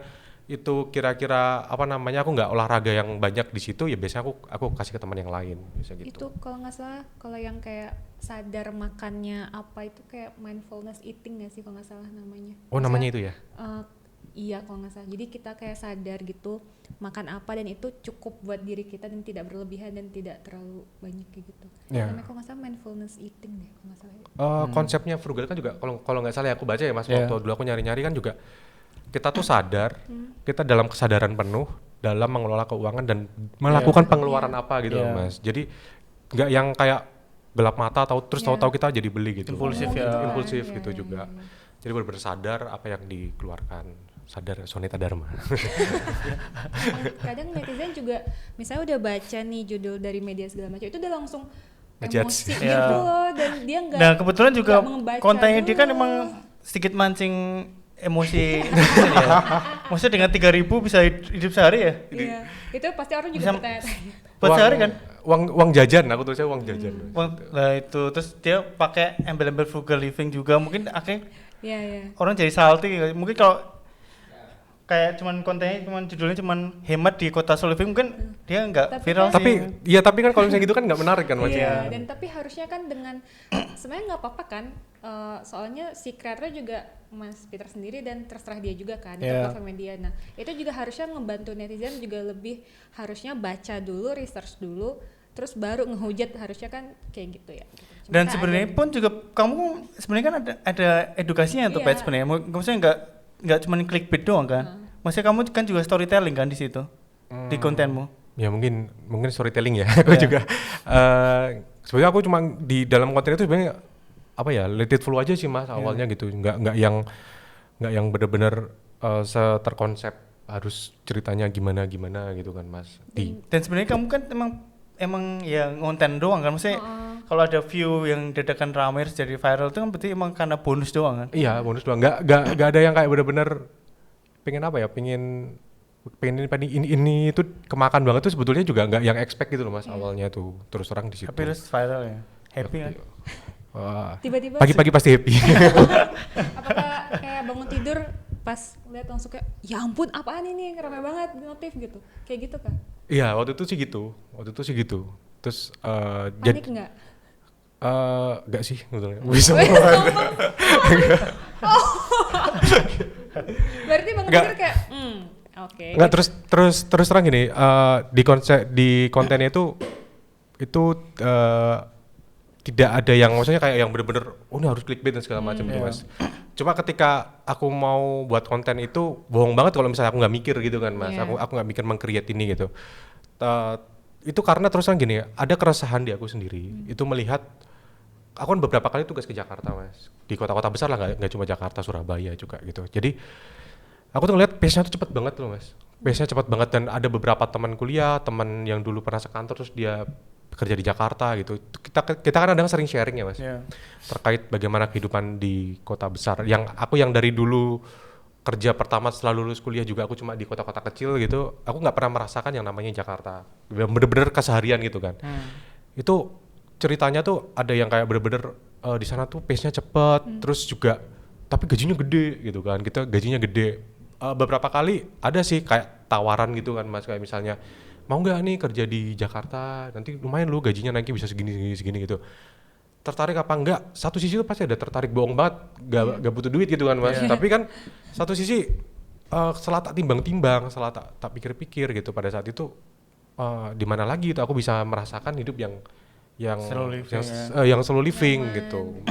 itu kira-kira apa namanya aku nggak olahraga yang banyak di situ, ya biasanya aku kasih ke teman yang lain, bisa gitu. Itu kalau nggak salah, kalau yang kayak sadar makannya apa itu kayak mindfulness eating nggak sih kalau nggak salah namanya? Oh, namanya itu ya? Iya kalau nggak salah. Jadi kita kayak sadar gitu makan apa dan itu cukup buat diri kita dan tidak berlebihan dan tidak terlalu banyak kayak gitu. Ya. Namanya kalau nggak salah mindfulness eating deh kalau nggak salah. Konsepnya frugal kan juga kalau nggak salah ya, aku baca ya Mas, waktu dulu aku nyari-nyari kan juga kita tuh sadar, kita dalam kesadaran penuh dalam mengelola keuangan dan melakukan pengeluaran apa gitu loh, Mas. Jadi nggak yang kayak gelap mata terus tahu-tahu kita jadi beli gitu. Impulsif ya. Impulsif gitu juga. Jadi benar-benar sadar apa yang dikeluarkan. Sadar Sonita Dharma. Kadang netizen juga misalnya udah baca nih judul dari media segala macam itu udah langsung Ngejudge. emosi Iya. gitu loh, dan dia nggak Nah kebetulan juga nggak membaca kontennya dia kan dulu. emang sedikit mancing emosi netizen ya. Maksudnya dengan 3.000 bisa hidup sehari ya? Iya, itu pasti orang juga Bisa- bertanya-tanya. Buat sehari kan? Uang jajan, aku tulisnya uang jajan. Nah itu terus dia pakai embel-embel frugal living juga, mungkin akhirnya Iya, iya. orang jadi salty. Mungkin kalau kayak cuman kontennya cuman judulnya cuman hemat di kota slow living, mungkin dia nggak Tapi viral kan- sih. Tapi kan kalau misalnya gitu kan nggak menarik kan Mas. Iya, dan tapi harusnya kan dengan sebenarnya nggak apa-apa kan, soalnya si kreator juga Mas Peter sendiri dan terserah dia juga kan ke Iya. platform media. Nah itu juga harusnya ngebantu netizen juga lebih harusnya baca dulu, research dulu, terus baru ngehujat, harusnya kan kayak gitu ya. Cuma Dan kan sebenarnya ada- pun juga kamu sebenarnya kan ada edukasinya tuh Iya. Pet sebenarnya. Maksudnya nggak cuman clickbait doang kan. Maksudnya kamu kan juga storytelling kan di situ di kontenmu. Ya mungkin storytelling ya. Aku Iya. juga sebenarnya aku cuma di dalam konten itu sebenarnya apa ya, let it flow aja sih Mas awalnya gitu. Nggak yang benar-benar terkonsep harus ceritanya gimana gitu kan Mas. Dan sebenarnya kamu kan emang ya ngonten doang kan, maksudnya kalau ada view yang dadakan ramai terus jadi viral itu kan berarti emang karena bonus doang kan. Iya, bonus doang. Nggak ada yang kayak benar-benar pengen apa ya, pengen ini itu kemakan banget tuh sebetulnya juga nggak yang expect gitu loh Mas awalnya tuh, terus terang di situ. Tapi terus viral ya, happy kan. Wah, tiba-tiba pagi-pagi pasti happy. apakah kayak bangun tidur pas lihat langsung kayak ya ampun apaan ini ramai banget notif gitu, kayak gitu kan? Iya, waktu itu sih gitu. Terus Panik nggak? enggak sih sebetulnya. Bisa. Berarti bangun Nggak. tidur kayak oke. Enggak, terus terang gini, di kontennya itu tidak ada yang maksudnya kayak yang bener-bener ini harus clickbait dan segala macam gitu Iya. Mas. Cuma ketika aku mau buat konten itu bohong banget kalau misalnya aku nggak mikir gitu kan Mas. Iya. Aku nggak mikir meng-create ini gitu. Itu karena terus terang gini, ada keresahan di aku sendiri. Itu melihat aku kan beberapa kali tugas ke Jakarta Mas. Di kota-kota besar lah, nggak cuma Jakarta, Surabaya juga gitu. Jadi aku tuh ngeliat pace-nya tuh cepet banget loh Mas. Pace-nya cepet banget dan ada beberapa teman kuliah, teman yang dulu pernah sekantor terus dia kerja di Jakarta gitu. Kita kan kadang sering sharing ya Mas. Iya. Terkait bagaimana kehidupan di kota besar. Yang dari dulu kerja pertama setelah lulus kuliah juga aku cuma di kota-kota kecil gitu. Aku nggak pernah merasakan yang namanya Jakarta. Bener-bener keseharian gitu kan. Itu ceritanya tuh ada yang kayak bener-bener di sana tuh pace-nya cepet, terus juga tapi gajinya gede gitu kan. Kita gajinya gede. Beberapa kali ada sih kayak tawaran gitu kan Mas, kayak misalnya mau nggak nih kerja di Jakarta, nanti lumayan lu gajinya nanti bisa segini gitu. Tertarik apa enggak? Satu sisi tuh pasti ada tertarik, bohong banget, gak butuh duit gitu kan Mas. Tapi kan satu sisi setelah tak timbang-timbang, setelah tak pikir-pikir gitu pada saat itu di mana lagi itu aku bisa merasakan hidup yang Slow living, yang slow living gitu.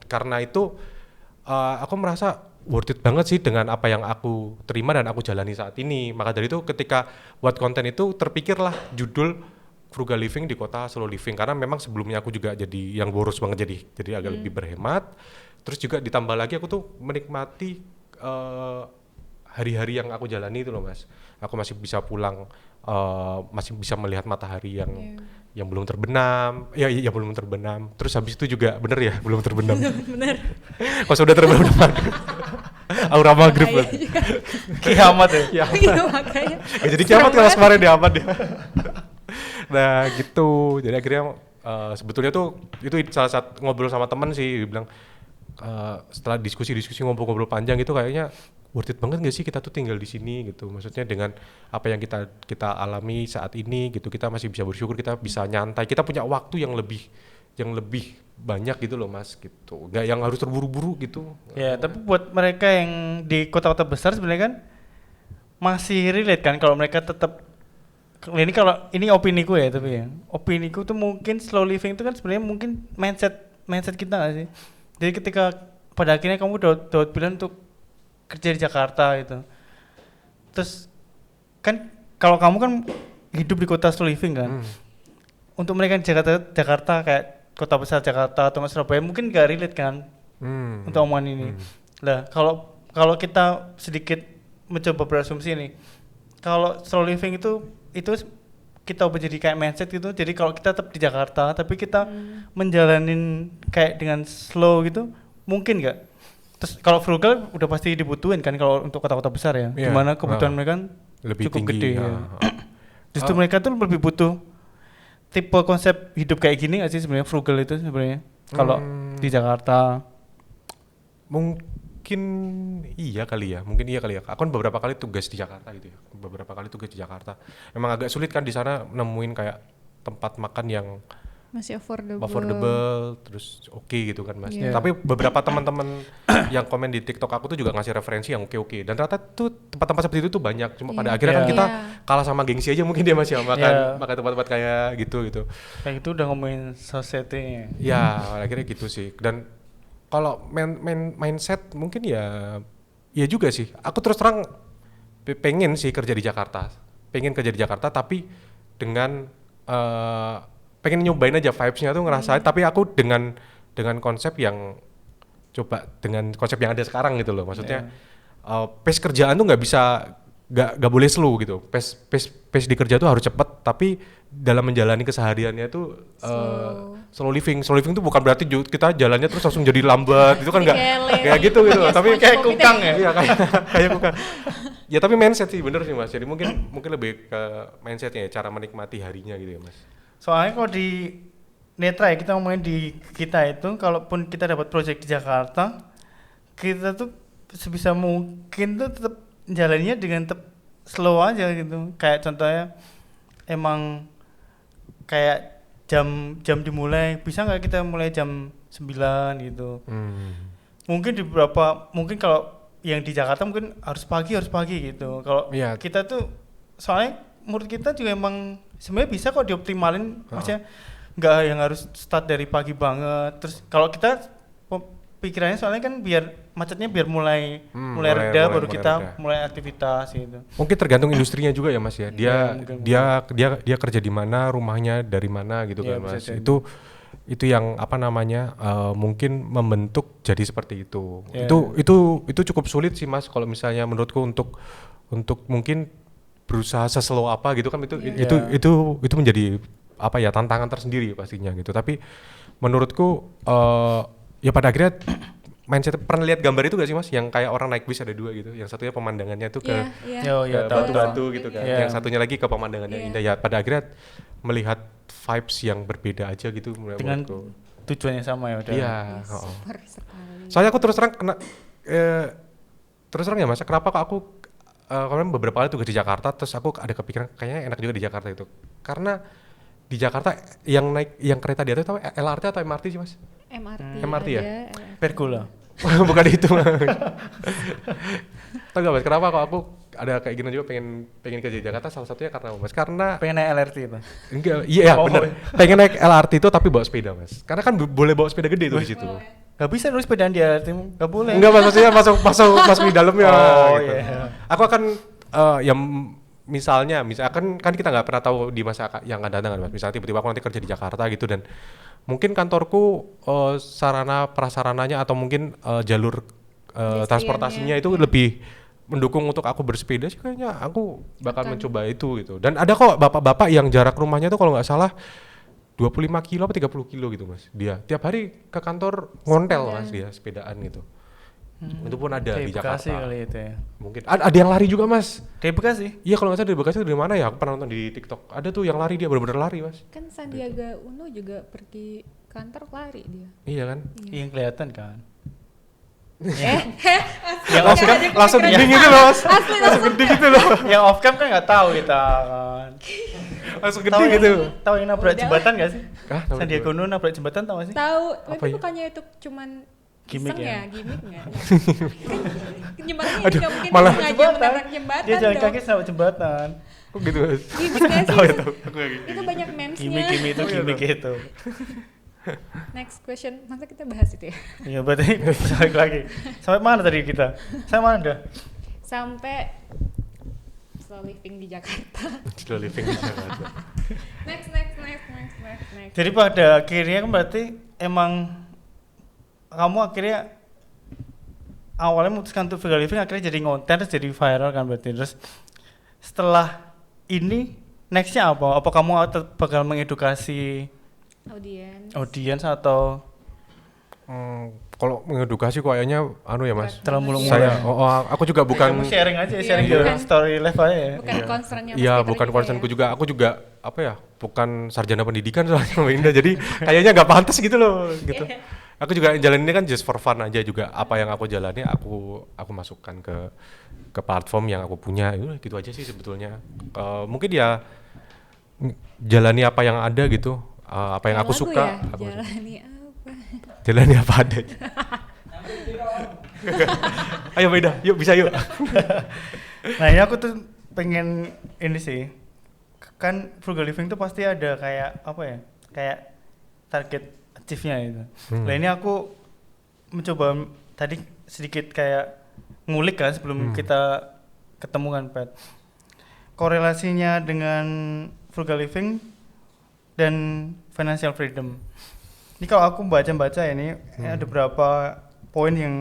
Karena itu aku merasa worth it banget sih dengan apa yang aku terima dan aku jalani saat ini. Maka dari itu ketika buat konten itu terpikirlah judul frugal living di kota slow living, karena memang sebelumnya aku juga jadi yang boros banget, jadi agak lebih berhemat. Terus juga ditambah lagi aku tuh menikmati hari-hari yang aku jalani itu loh Mas. Aku masih bisa pulang, masih bisa melihat matahari yang belum terbenam, ya belum terbenam. Terus habis itu juga bener ya belum terbenam. Bener. Pas udah terbenam aura maghrib. Kiamat ya. Iya makanya. Ya, jadi kiamat kalau kemarin diamat dia. Nah gitu, jadi akhirnya sebetulnya tuh itu salah satu ngobrol sama teman sih, dia bilang setelah diskusi ngobrol-ngobrol panjang gitu kayaknya worth it banget gak sih kita tuh tinggal di sini gitu. Maksudnya dengan apa yang kita alami saat ini gitu, kita masih bisa bersyukur, kita bisa nyantai, kita punya waktu yang lebih banyak gitu loh Mas gitu. Gak yang harus terburu-buru gitu. Ya, tapi buat mereka yang di kota-kota besar sebenarnya kan masih relate kan kalau mereka tetap, ini kalau ini opiniku ya, tapi ya opiniku tuh mungkin slow living itu kan sebenarnya mungkin mindset kita gak sih. Jadi ketika pada akhirnya kamu dapat pilihan untuk kerja di Jakarta gitu, terus kan kalau kamu kan hidup di kota slow living kan, untuk mereka di Jakarta kayak kota besar Jakarta atau Surabaya mungkin gak relate kan untuk omongan ini. Lah kalau kita sedikit mencoba berasumsi nih, kalau slow living itu kita ubah jadi kayak mindset gitu. Jadi kalau kita tetap di Jakarta tapi kita menjalanin kayak dengan slow gitu, mungkin nggak? Terus kalau frugal udah pasti dibutuhin kan kalau untuk kota-kota besar ya. Iya. Dimana kebutuhan mereka kan Lebih cukup tinggi. gede. Ya. Justru mereka tuh lebih butuh tipe konsep hidup kayak gini nggak sih sebenarnya frugal itu sebenarnya? Kalau di Jakarta. Mungkin iya kali ya. Aku kan beberapa kali tugas di Jakarta gitu ya. Emang agak sulit kan di sana nemuin kayak tempat makan yang Masih affordable. terus oke gitu kan Mas. Iya. Tapi beberapa teman-teman yang komen di TikTok aku tuh juga ngasih referensi yang oke. Dan ternyata tuh tempat-tempat seperti itu tuh banyak. Cuma pada akhirnya kan Iya. kita kalah sama gengsi aja mungkin dia masih Iya. makan tempat-tempat kayak gitu. Kayak itu udah ngomongin society-nya. Ya, akhirnya gitu sih. Dan kalau mindset mungkin ya juga sih. Aku terus terang pengen sih kerja di Jakarta. Tapi dengan pengen nyobain aja vibes-nya tuh ngerasain, tapi aku dengan konsep yang ada sekarang gitu loh. Maksudnya pace kerjaan tuh nggak boleh slow gitu. Pace di kerja tuh harus cepet, tapi dalam menjalani kesehariannya tuh slow living tuh bukan berarti kita jalannya terus langsung jadi lambat. Itu kan nggak kayak gitu tapi Kayak kukang ya. iya kayak bukan. Ya tapi mindset sih bener sih Mas. Jadi mungkin lebih ke mindsetnya ya, cara menikmati harinya gitu ya Mas. Soalnya kalau di Netra ya, kita ngomongin di kita itu, kalaupun kita dapat proyek di Jakarta, kita tuh sebisa mungkin tuh tetap jalannya dengan tetap slow aja gitu. Kayak contohnya emang kayak jam dimulai, bisa nggak kita mulai jam 9 gitu. Mungkin kalau yang di Jakarta mungkin harus pagi gitu. Kalau Iya. kita tuh soalnya menurut kita juga emang sebenarnya bisa kok dioptimalin, maksudnya nggak yang harus start dari pagi banget. Terus kalau kita pikirannya soalnya kan biar macetnya mulai reda, baru kita mulai aktivitas gitu. Mungkin tergantung industrinya juga ya Mas ya. Dia kerja di mana, rumahnya dari mana gitu Iya, kan Mas. bisa jadi. Itu yang mungkin membentuk jadi seperti itu. Iya. Itu cukup sulit sih Mas kalau misalnya menurutku untuk mungkin berusaha seslow apa gitu kan itu menjadi tantangan tersendiri pastinya gitu. Tapi menurutku ya pada akhirnya mindset, pernah lihat gambar itu gak sih Mas yang kayak orang naik bis ada dua gitu, yang satunya pemandangannya tuh ke batu-batu gitu kan, yang satunya lagi ke pemandangan yang indah. Ya pada akhirnya melihat vibes yang berbeda aja gitu Dengan menurutku. tujuannya sama ya udah. Iya. Super sekali. Soalnya aku terus terang ya Mas, kenapa kok aku kemarin beberapa kali tugas di Jakarta, terus aku ada kepikiran kayaknya enak juga di Jakarta itu. Karena di Jakarta yang kereta di atas itu LRT atau MRT sih Mas? MRT ya? Pergola. Bukan itu. Tahu gak Mas, kenapa kok aku ada kayak gini juga pengen kerja di Jakarta, salah satunya karena Mas, karena Pengen naik LRT itu. enggak, iya bener. Pengen naik LRT itu tapi bawa sepeda Mas. Karena kan boleh bawa sepeda gede tuh di situ. Gak bisa nulis sepedaan di LRT, gak boleh. Enggak, maksudnya masuk di dalamnya. Gitu. Iya. Aku akan misalnya kan kita nggak pernah tahu di masa yang akan datang kan Mas. Misalnya tiba-tiba aku nanti kerja di Jakarta gitu, dan mungkin kantorku sarana prasarananya atau mungkin jalur transportasinya itu lebih mendukung untuk aku bersepeda sih, kayaknya aku bakal mencoba itu gitu. Dan ada kok bapak-bapak yang jarak rumahnya tuh kalau nggak salah 25 kilo atau 30 kilo gitu Mas. Dia tiap hari ke kantor ngontel Mas, dia sepedaan gitu. Itu pun ada di Jakarta. Bekasi kali itu ya. Mungkin ada yang lari juga Mas. Dari Bekasi? Iya kalau nggak salah dari Bekasi, dari mana ya? Aku pernah nonton di TikTok. Ada tuh yang lari, dia benar-benar lari Mas. Kan Sandiaga Uno juga pergi kantor lari dia. Iya kan? Iya kelihatan kan. Yang langsung gede gitu loh Mas. Langsung gede gitu loh. Yang off cam kan nggak tahu kita kan. Langsung gede gitu. Tahu yang nabrak jembatan nggak sih? Hah? Sandiaga Uno nabrak jembatan tahu nggak sih? Tahu, Apa tapi ya? bukannya itu cuman Gimmick iseng ya? Gimmick nggak? Kan jembatannya Aduh, juga mungkin malah- sengaja menabrak jembatan Dia jalan dong. kaki sama jembatan. Kok gitu Mas? Gimmick nggak sih? Tahu ya, tahu. Aku lagi. Itu banyak memesnya. Gimik itu gimik itu. Next question, masa kita bahas itu ya? Iya berarti balik lagi. Sampai mana tadi kita? Sampai mana dah? Sampai slow living di Jakarta. Slow living di Jakarta. Next. Jadi pada akhirnya kan berarti emang kamu akhirnya awalnya memutuskan untuk frugal living, akhirnya jadi ngonten terus jadi viral kan berarti. Terus setelah ini nextnya apa? Apa kamu bakal mengedukasi audiens atau Kalau mengedukasi kayaknya ya Mas. terlalu muluk-muluk? Saya aku juga bukan Kamu sharing aja, Iya, sharing bukan. your story life aja ya. Bukan concernnya Mas Iya, Peter bukan juga concernku ya. juga. Aku juga apa ya? Bukan sarjana pendidikan soalnya Mbak Indah. Jadi kayaknya nggak pantas gitu loh, gitu. Aku juga jalan ini kan just for fun aja juga. Apa yang aku jalani aku masukkan ke platform yang aku punya. Gitu aja sih sebetulnya. Mungkin ya jalani apa yang ada gitu. Apa yang Kayak aku lagu suka. ya? Aku Jalani apa? jalani apa adanya. Ayo Beda, yuk bisa yuk. Nah ini aku tuh pengen ini sih, kan frugal living tuh pasti ada kayak apa ya, kayak target achieve-nya gitu. Nah ini aku mencoba tadi sedikit kayak ngulik kan sebelum kita ketemu kan Pat, korelasinya dengan frugal living dan financial freedom. Ini kalau aku baca-baca ini ada beberapa poin yang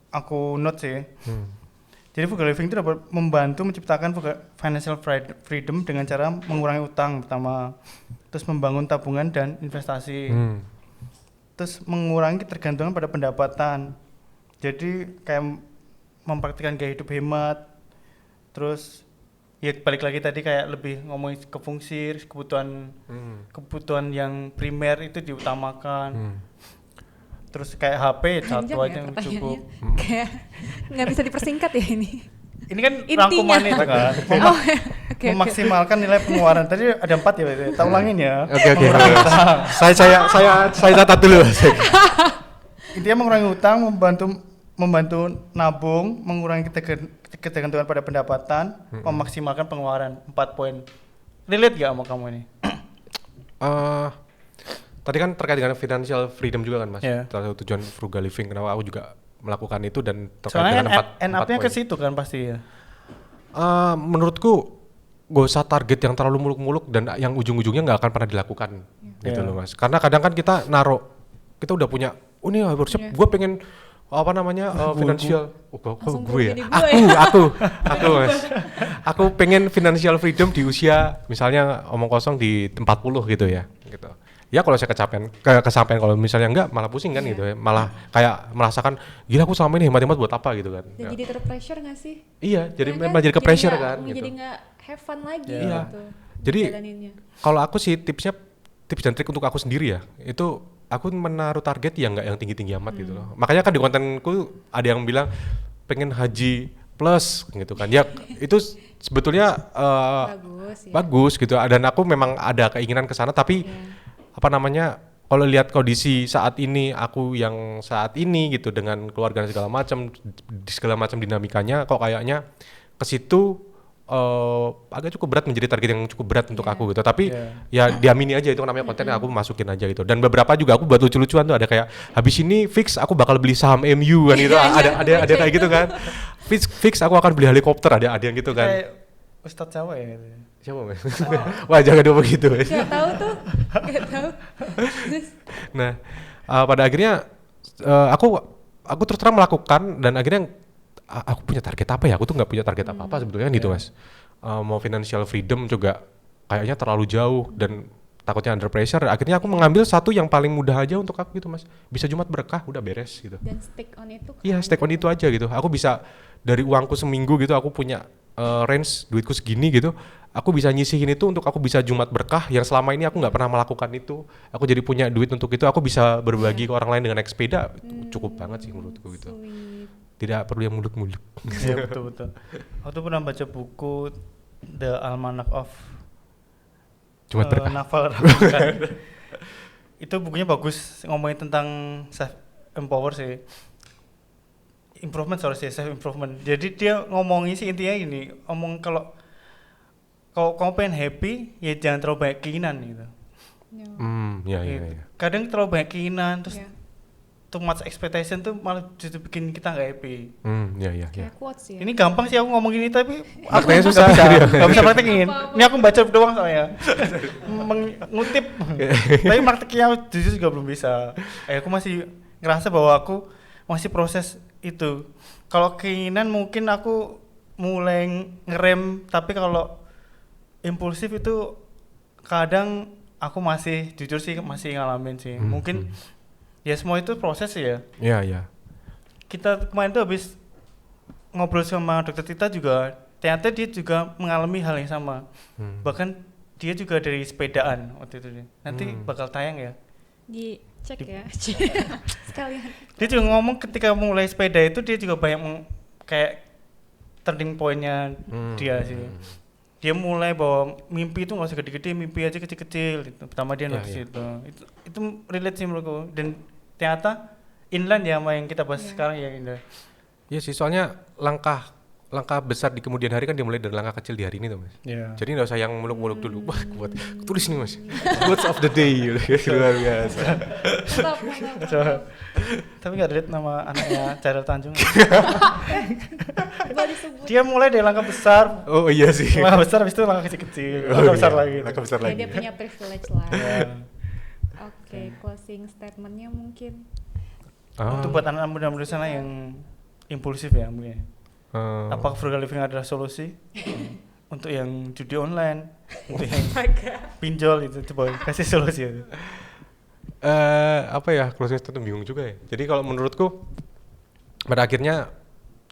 aku note sih. Jadi frugal living itu dapat membantu menciptakan financial freedom dengan cara mengurangi utang pertama, terus membangun tabungan dan investasi, terus mengurangi ketergantungan pada pendapatan. Jadi kayak mempraktikkan gaya hidup hemat, terus ya balik lagi tadi kayak lebih ngomongin ke fungsi, kebutuhan yang primer itu diutamakan. Terus kayak HP satu aja yang cukup. Kayak nggak bisa dipersingkat ya ini. Ini kan Intinya. rangkuman itu kan. Oh, oke. Memaksimalkan nilai pengeluaran. Tadi ada 4 ya, berarti. Tak ulangin ya. Oke. Mengurangi utang. Saya catat dulu. Intinya mengurangi utang, membantu nabung, mengurangi ketergantungan pada pendapatan, memaksimalkan pengeluaran. 4 poin. Relate gak sama kamu ini? Tadi kan terkait dengan financial freedom juga kan Mas. Yeah. Salah satu tujuan frugal living kenapa aku juga melakukan itu dan terkait Soalnya dengan kan end empat up-nya ke poin. situ kan pasti ya. Menurutku gak usah target yang terlalu muluk-muluk dan yang ujung-ujungnya nggak akan pernah dilakukan gitu Yeah. loh Mas. Karena kadang kan kita kita udah punya nih harusnya gue pengen apa namanya financial Langsung gue ya gini gue aku Mas aku pengen financial freedom di usia misalnya omong kosong di 40 gitu ya gitu ya kalau saya kesampaian kalau misalnya enggak malah pusing kan gitu ya malah kayak merasakan gila aku selama ini hemat-hemat buat apa gitu kan Dan jadi terpressure nggak sih? iya jadi Ya malah jadi ke pressure nggak- kan Jadi gitu nggak have fun lagi Iya. gitu. Jadi jalaninnya. kalau aku sih tips dan trik untuk aku sendiri ya itu aku menaruh target yang nggak yang tinggi-tinggi amat gitu loh. Makanya kan di kontenku ada yang bilang pengen haji plus gitu kan. Ya itu sebetulnya Bagus ya. bagus gitu. Dan aku memang ada keinginan ke sana tapi apa namanya kalau lihat kondisi saat ini aku yang saat ini gitu dengan keluarga dan segala macam dinamikanya kok kayaknya ke situ agak cukup berat menjadi target yang cukup berat untuk aku gitu tapi ya diamini aja itu namanya konten aku masukin aja gitu dan beberapa juga aku buat lucu-lucuan tuh ada kayak habis ini fix aku bakal beli saham MU kan gitu ada kayak gitu kan fix aku akan beli helikopter ada yang gitu kan Kayak Ustadz Jawa ya. siapa Mas? Wah jangan dulu begitu Mas. Gak tahu tuh, gak tahu. Nah pada akhirnya aku terus terang melakukan dan akhirnya aku punya target apa ya? Aku tuh nggak punya target apa-apa sebetulnya gitu Mas. Mau financial freedom juga kayaknya terlalu jauh dan takutnya under pressure. Akhirnya aku mengambil satu yang paling mudah aja untuk aku gitu Mas. Bisa Jumat berkah, udah beres gitu. Dan stick on itu. Iya stick on itu aja gitu. Aku bisa dari uangku seminggu gitu aku punya range duitku segini gitu. Aku bisa nyisihin itu untuk aku bisa Jumat berkah yang selama ini aku nggak pernah melakukan itu. Aku jadi punya duit untuk itu. Aku bisa berbagi ke orang lain dengan naik sepeda. Cukup banget sih menurutku gitu. Sweet. Tidak perlu yang muluk-muluk. Iya betul. Aku tuh pernah baca buku The Almanac of Jumat berkah. Naval Ravikant. Itu bukunya bagus ngomongin tentang self empower sih. Self improvement. Jadi dia ngomongin sih intinya gini, kalau kamu pengen happy ya jangan terlalu banyak keinginan gitu. Ya. Ya. Kadang terlalu banyak keinginan terus Ya. too much expectation tuh malah justru bikin kita nggak happy. Ya. Kayak quotes ya. Ini gampang sih aku ngomong gini tapi aku Prakteknya nggak susah. nggak bisa praktekin. Ini aku baca doang soalnya mengutip. Tapi prakteknya jujur juga belum bisa. Aku masih ngerasa bahwa aku masih proses itu. Kalau keinginan mungkin aku mulai ngerem tapi kalau impulsif itu kadang aku masih jujur sih masih ngalamin sih. Mungkin ya semua itu proses ya. Iya, iya. Kita kemarin tuh habis ngobrol sama dokter Tita juga, ternyata dia juga mengalami hal yang sama. Bahkan dia juga dari sepedaan waktu itu. Nanti bakal tayang ya. Dicek ya. Sekalian. Dia juga ngomong ketika mulai sepeda itu dia juga banyak kayak turning point-nya dia sih. Dia mulai bahwa mimpi itu nggak usah gede-gede, mimpi aja kecil-kecil. Gitu. Pertama dia notice itu relate sih menurutku. Dan ternyata inline ya sama yang kita bahas sekarang ya Indah. Iya sih, soalnya langkah besar di kemudian hari kan dimulai dari langkah kecil di hari ini tuh Mas. Yeah. Jadi nggak usah yang muluk-muluk dulu. Wah kuat, tulis nih Mas. Quotes of the day, luar biasa. Stop. Tapi nggak relate nama anaknya Chairul Tanjung. Boleh disebut. Dia mulai dari langkah besar. Oh iya sih. Langkah besar, habis itu langkah kecil-kecil. Langkah besar lagi. Langkah besar Ya, lagi. dia punya privilege lah. Ya. Oke, closing statementnya mungkin. Untuk buat anak-anak muda-muda sana yang impulsif ya mungkin. Apakah frugal living adalah solusi untuk yang judi online, untuk yang pinjol itu coba kasih solusi itu. Apa ya, closing statement bingung juga ya. Jadi kalau menurutku pada akhirnya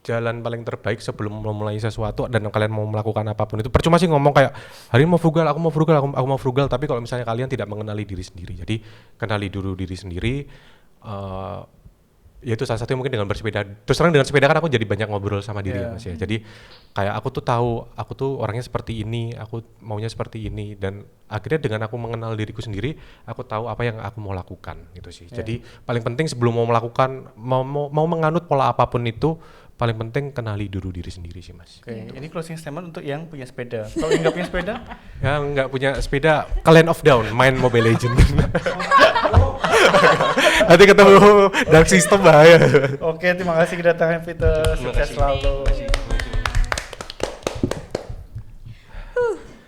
jalan paling terbaik sebelum memulai sesuatu dan kalian mau melakukan apapun itu, percuma sih ngomong kayak hari ini mau frugal, aku mau frugal, tapi kalau misalnya kalian tidak mengenali diri sendiri. Jadi kenali dulu diri sendiri. Ya itu salah satunya mungkin dengan bersepeda. Terus terang dengan sepeda kan aku jadi banyak ngobrol sama diri Mas ya. Jadi kayak aku tuh tahu aku tuh orangnya seperti ini, aku maunya seperti ini, dan akhirnya dengan aku mengenal diriku sendiri, aku tahu apa yang aku mau lakukan gitu sih. Jadi paling penting sebelum mau melakukan mau menganut pola apapun itu, paling penting kenali dulu diri sendiri sih Mas. Oke, ini closing statement untuk yang punya sepeda. Kalau yang nggak punya sepeda, Yang nggak punya sepeda, kalian off down, main Mobile Legends. Nanti ketemu dark system bahaya. oke, terima kasih kedatangan Peter. Sukses selalu.